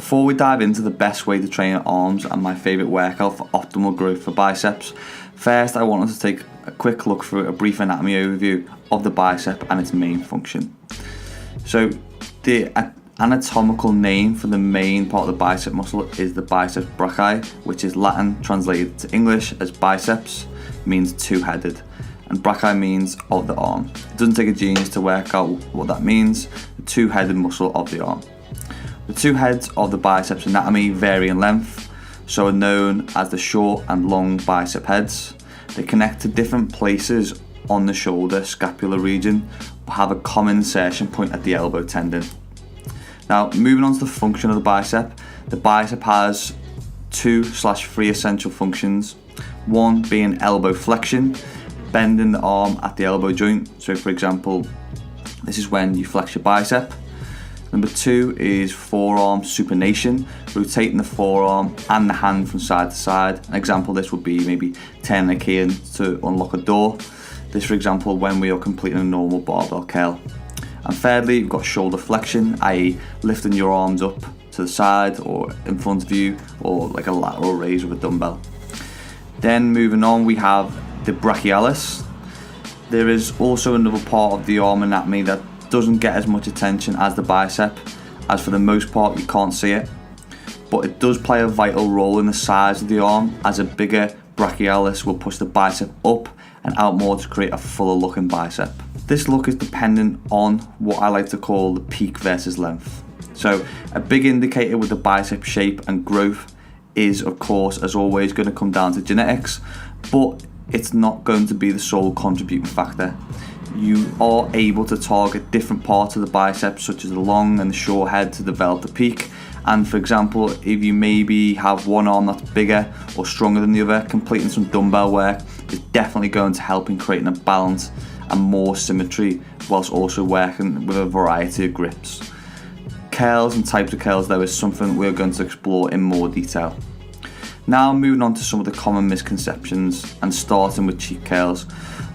Before we dive into the best way to train arms and my favourite workout for optimal growth for biceps, first I wanted to take a quick look through a brief anatomy overview of the bicep and its main function. So the anatomical name for the main part of the bicep muscle is the biceps brachii, which is Latin translated to English as biceps, means two-headed, and brachii means of the arm. It doesn't take a genius to work out what that means, the two-headed muscle of the arm. The two heads of the biceps anatomy vary in length, so are known as the short and long bicep heads. They connect to different places on the shoulder scapular region, but have a common insertion point at the elbow tendon. Now, moving on to the function of the bicep has 2/3 essential functions. One being elbow flexion, bending the arm at the elbow joint. So for example, this is when you flex your bicep. Number 2 is forearm supination, rotating the forearm and the hand from side to side. An example of this would be maybe turning a key in to unlock a door. This, for example, when we are completing a normal barbell curl. And thirdly, you've got shoulder flexion, i.e. lifting your arms up to the side or in front of you, or like a lateral raise with a dumbbell. Then moving on, we have the brachialis. There is also another part of the arm anatomy that doesn't get as much attention as the bicep, as for the most part you can't see it, but it does play a vital role in the size of the arm, as a bigger brachialis will push the bicep up and out more to create a fuller looking bicep. This look is dependent on what I like to call the peak versus length. So a big indicator with the bicep shape and growth is, of course, as always, going to come down to genetics, but it's not going to be the sole contributing factor. You are able to target different parts of the biceps, such as the long and the short head, to develop the peak. And for example, if you maybe have one arm that's bigger or stronger than the other, completing some dumbbell work is definitely going to help in creating a balance and more symmetry, whilst also working with a variety of grips. Curls and types of curls, though, is something we're going to explore in more detail. Now moving on to some of the common misconceptions, and starting with cheek curls.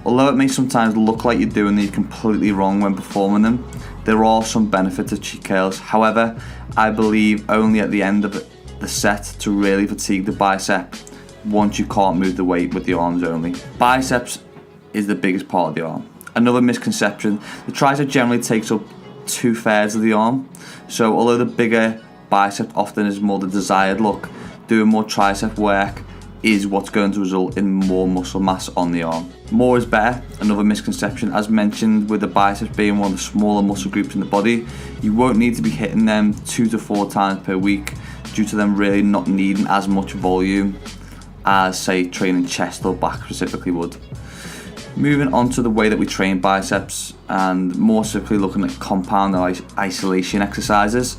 Although it may sometimes look like you're doing these completely wrong when performing them, there are some benefits of cheek curls. However, I believe only at the end of the set to really fatigue the bicep, once you can't move the weight with the arms only. Biceps is the biggest part of the arm. Another misconception, the tricep generally takes up 2/3 of the arm. So although the bigger bicep often is more the desired look, doing more tricep work is what's going to result in more muscle mass on the arm. More is better, another misconception. As mentioned, with the biceps being one of the smaller muscle groups in the body, you won't need to be hitting them 2 to 4 times per week, due to them really not needing as much volume as, say, training chest or back specifically would. Moving on to the way that we train biceps, and more specifically looking at compound and isolation exercises.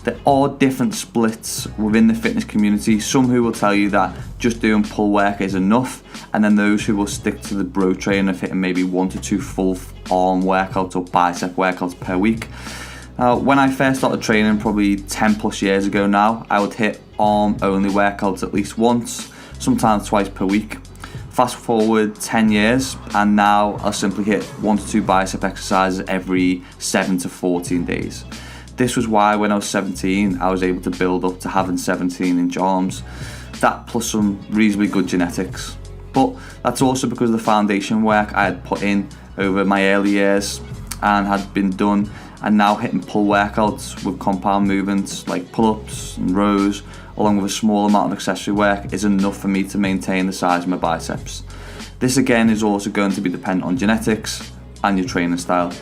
There are different splits within the fitness community. Some who will tell you that just doing pull work is enough, and then those who will stick to the bro training of hitting maybe 1 to 2 full arm workouts or bicep workouts per week. When I first started training, probably 10 plus years ago now, I would hit arm only workouts at least once, sometimes twice per week. Fast forward 10 years, and now I'll simply hit 1 to 2 bicep exercises every 7 to 14 days. This was why when I was 17, I was able to build up to having 17-inch arms. That plus some reasonably good genetics. But that's also because of the foundation work I had put in over my early years and had been done, and now hitting pull workouts with compound movements like pull-ups and rows, along with a small amount of accessory work, is enough for me to maintain the size of my biceps. This again is also going to be dependent on genetics and your training style.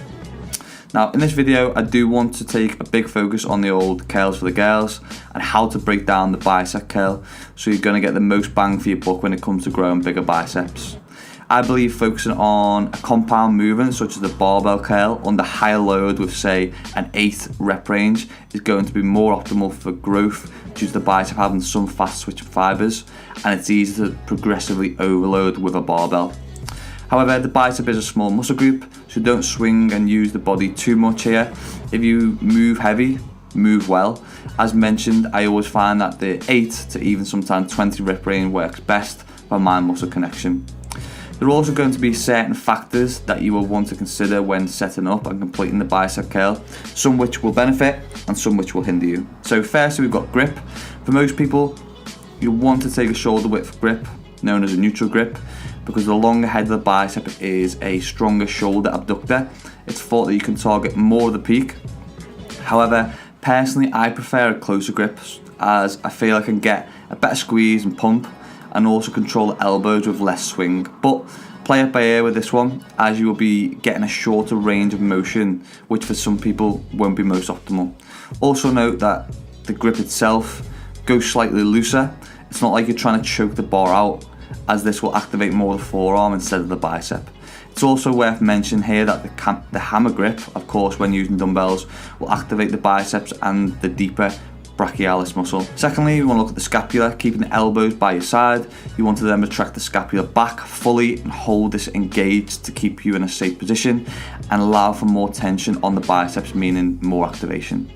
Now in this video, I do want to take a big focus on the old curls for the girls and how to break down the bicep curl, so you're going to get the most bang for your buck when it comes to growing bigger biceps. I believe focusing on a compound movement such as the barbell curl under higher load with, say, an 8 rep range is going to be more optimal for growth, due to the bicep having some fast switching fibers, and it's easy to progressively overload with a barbell. However, the bicep is a small muscle group, so don't swing and use the body too much here. If you move heavy, move well. As mentioned, I always find that the 8 to even sometimes 20 rep range works best for mind muscle connection. There are also going to be certain factors that you will want to consider when setting up and completing the bicep curl, some which will benefit and some which will hinder you. So firstly, we've got grip. For most people, you want to take a shoulder width grip, known as a neutral grip, because the longer head of the bicep is a stronger shoulder abductor. It's thought that you can target more of the peak. However, personally, I prefer a closer grip, as I feel I can get a better squeeze and pump, and also control the elbows with less swing. But play it by ear with this one, as you will be getting a shorter range of motion, which for some people won't be most optimal. Also note that the grip itself goes slightly looser. It's not like you're trying to choke the bar out, as this will activate more of the forearm instead of the bicep. It's also worth mentioning here that the hammer grip, of course, when using dumbbells, will activate the biceps and the deeper brachialis muscle. Secondly, you want to look at the scapula, keeping the elbows by your side. You want to then retract the scapula back fully and hold this engaged to keep you in a safe position and allow for more tension on the biceps, meaning more activation.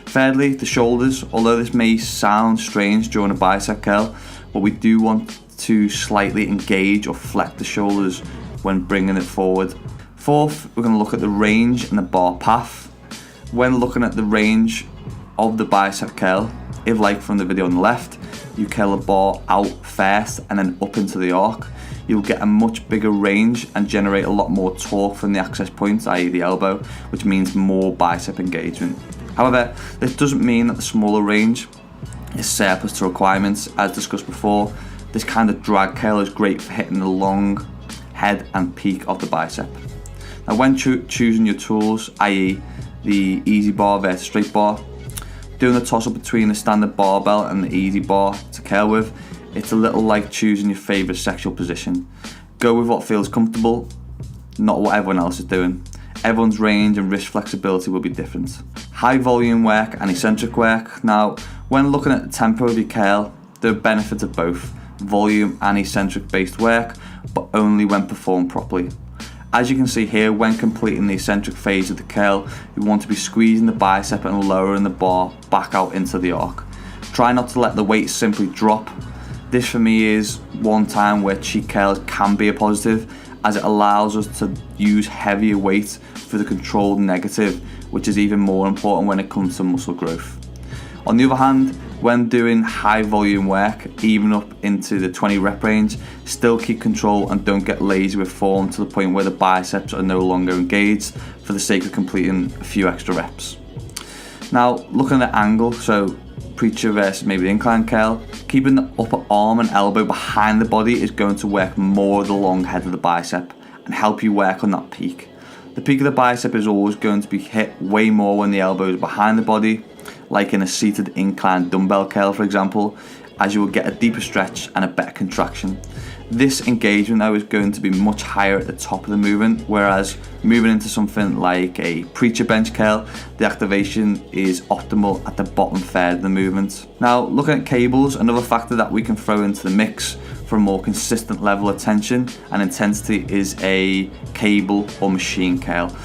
Thirdly, the shoulders. Although this may sound strange during a bicep curl, but we do want to slightly engage or flex the shoulders when bringing it forward. Fourth, we're going to look at the range and the bar path. When looking at the range of the bicep curl, if like from the video on the left, you curl the bar out first and then up into the arc, you'll get a much bigger range and generate a lot more torque from the access point, i.e. the elbow, which means more bicep engagement. However, this doesn't mean that the smaller range is surplus to requirements. As discussed before, this kind of drag curl is great for hitting the long head and peak of the bicep. Now when choosing your tools, i.e. the easy bar versus straight bar, doing the toss up between the standard barbell and the easy bar to curl with, it's a little like choosing your favourite sexual position. Go with what feels comfortable, not what everyone else is doing. Everyone's range and wrist flexibility will be different. High volume work and eccentric work. Now, when looking at the tempo of your curl, there are benefits of both volume and eccentric based work, but only when performed properly. As you can see here, when completing the eccentric phase of the curl, you want to be squeezing the bicep and lowering the bar back out into the arc. Try not to let the weight simply drop. This for me is one time where cheek curls can be a positive, as it allows us to use heavier weight for the controlled negative, which is even more important when it comes to muscle growth. On the other hand, when doing high volume work, even up into the 20 rep range, still keep control and don't get lazy with form to the point where the biceps are no longer engaged for the sake of completing a few extra reps. Now, looking at angle, so preacher versus maybe the incline curl, keeping the upper arm and elbow behind the body is going to work more of the long head of the bicep and help you work on that peak. The peak of the bicep is always going to be hit way more when the elbow is behind the body, like in a seated incline dumbbell curl for example, as you will get a deeper stretch and a better contraction. This engagement though is going to be much higher at the top of the movement, whereas moving into something like a preacher bench curl, the activation is optimal at the bottom third of the movement. Now, looking at cables, another factor that we can throw into the mix for a more consistent level of tension and intensity is a cable or machine curl.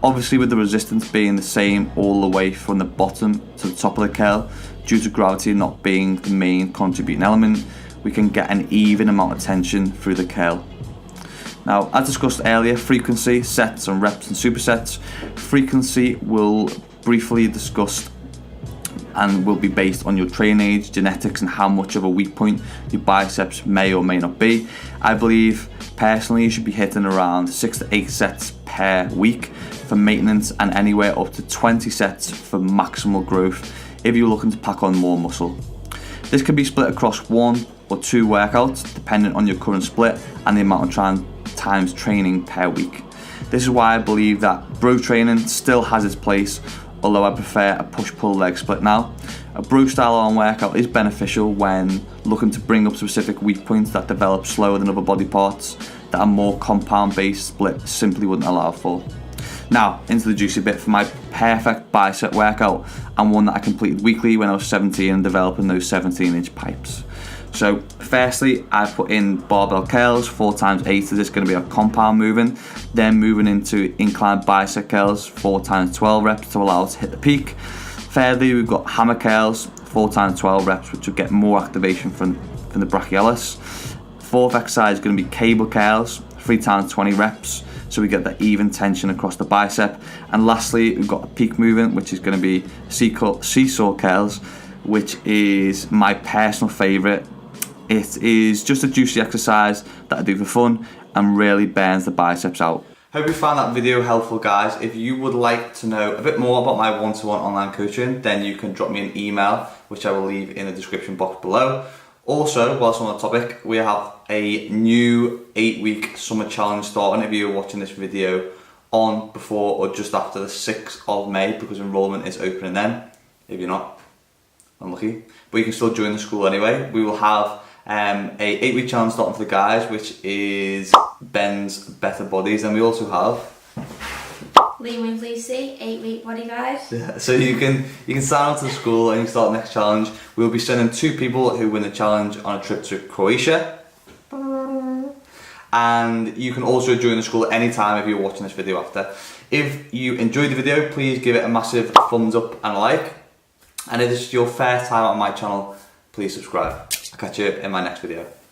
Obviously, with the resistance being the same all the way from the bottom to the top of the curl, due to gravity not being the main contributing element, we can get an even amount of tension through the curl. Now, as discussed earlier, frequency, sets and reps and supersets. Frequency will briefly discussed and will be based on your training age, genetics and how much of a weak point your biceps may or may not be. I believe personally you should be hitting around 6 to 8 sets per week for maintenance and anywhere up to 20 sets for maximal growth if you're looking to pack on more muscle. This can be split across 1 or 2 workouts depending on your current split and the amount of times training per week. This is why I believe that bro training still has its place, although I prefer a push-pull leg split now. A bro style arm workout is beneficial when looking to bring up specific weak points that develop slower than other body parts that a more compound based split simply wouldn't allow for. Now, into the juicy bit for my perfect bicep workout, and one that I completed weekly when I was 17 and developing those 17-inch pipes. So firstly, I put in barbell curls, 4 times 8 is going to be a compound moving, then moving into incline bicep curls, 4 times 12 reps to allow us to hit the peak. Thirdly, we've got hammer curls, 4 times 12 reps, which will get more activation from the brachialis. fourth exercise is going to be cable curls, 3 times 20 reps, so we get that even tension across the bicep. And lastly, we've got a peak movement, which is going to be seesaw curls, which is my personal favourite. It is just a juicy exercise that I do for fun and really burns the biceps out. Hope you found that video helpful, guys. If you would like to know a bit more about my one-to-one online coaching, then you can drop me an email, which I will leave in the description box below. Also, whilst on the topic, we have a new 8-week summer challenge starting if you're watching this video on before or just after the 6th of May, because enrollment is opening then. If you're not, unlucky. But you can still join the school anyway. We will have a 8-week challenge starting for the guys, which is Ben's Better Bodies, and we also have Liam and Lucy, 8-week body guys. Yeah, so you can sign up to the school and you start the next challenge. We'll be sending 2 people who win the challenge on a trip to Croatia. And you can also join the school at any time if you're watching this video after. If you enjoyed the video, please give it a massive thumbs up and a like. And if this is your first time on my channel, please subscribe. I'll catch you in my next video.